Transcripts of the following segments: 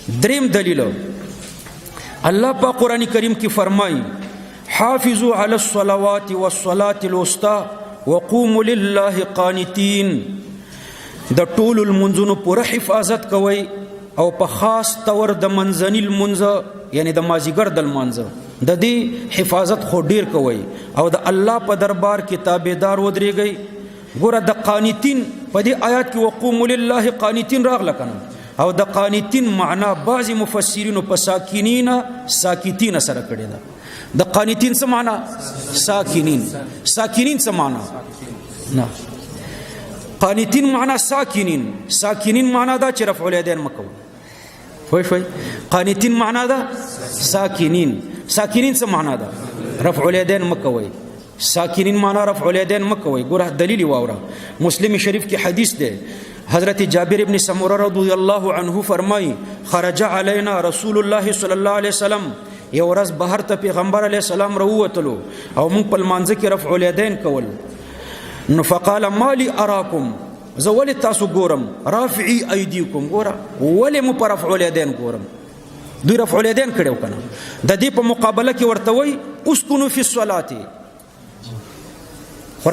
دریم دلیل الله په قرآن کریم کې فرمایي حافظوا علی الصلوات والصلاة الوسطى وقوموا لله قانتين د ټول المنځونو پوره حفاظت کوي او په خاص طور د منځني المنځ یعنی د مازیګر د المنځ د دې حفاظت خو ډیر کوي او د الله په دربار کې تابعدار ودرېږي ګوره د قانتین په دې آیات کې وقوموا لله قانتین راغله کنه او د قانتین معنا بعضی مفسرینو په ساکینین ساکتین سره کړی ده د قانتین څه معنا ساکینین څه معنا نه قانتین معنا ساکینین معنا دا چې رفع الیدین مکو فوی قانتین معنا دا ساکینین څه معنا دا رفع الیدین مکوي ساکینین معنا رفع الیدین مکوي ګوره دلیل واوره مسلم شریف کې حدیث ده حضرت جابر ابن سموره رضی الله عنه فرمای خرج علینا رسول الله صلی الله علیه وسلم یو ورځ بهر ته پیغمبر علیه السلام راووتلو او موږ په لمانځه کې رفع الیدین کول نو فقال مالی اراکم زه ولې تاسو ګورم رافعی ایدیکم ګوره ولې مو په رفع الیدین ګورم دوی رفع الیدین کړو کنه د دې په مقابله کې ورته وای اسکنوا فی الصلاه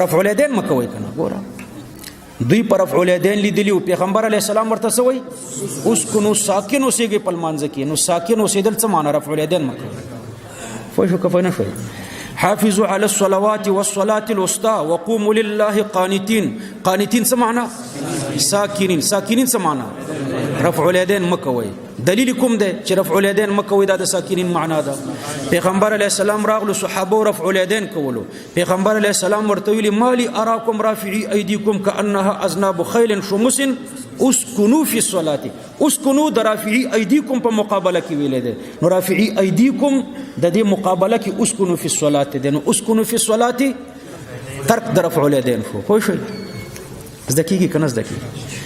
رفع الیدین مکوي کنه ګوره دوی پر رفع الیدین لیدلی پیغمبر علیه السلام ورته سوی اسکنوا ساکن اوسېږي په لمانځه کې نو ساکن اوسېدل څه معنی رفع الیدین مکوي فوی شو کفای نه شوی حافظوا على الصلوات والصلاة الوسطى وقوموا لله قانتين سمعنا ساكنين سمعنا رفع اليدين مکوي دلیل کوم ده چې رفع الیدین مکوي دا د ساکینین معنا ده پیغمبر علیه السلام راغلو صحابه رفع الیدین کولو پیغمبر علیه السلام ورته ویلي مالی اراکم رافعی ایدیکم کانها اذناب خیل شمس اسکنوا فی الصلاه اسکنوا د رافعی ایدیکم په مقابله کې ویل ده نو رافعی ایدیکم د دې مقابله کې اسکنوا فی الصلاه ده نو اسکنوا فی الصلاه ترک د رفع الیدین خو شوي زده کیږي کنه زده کیږي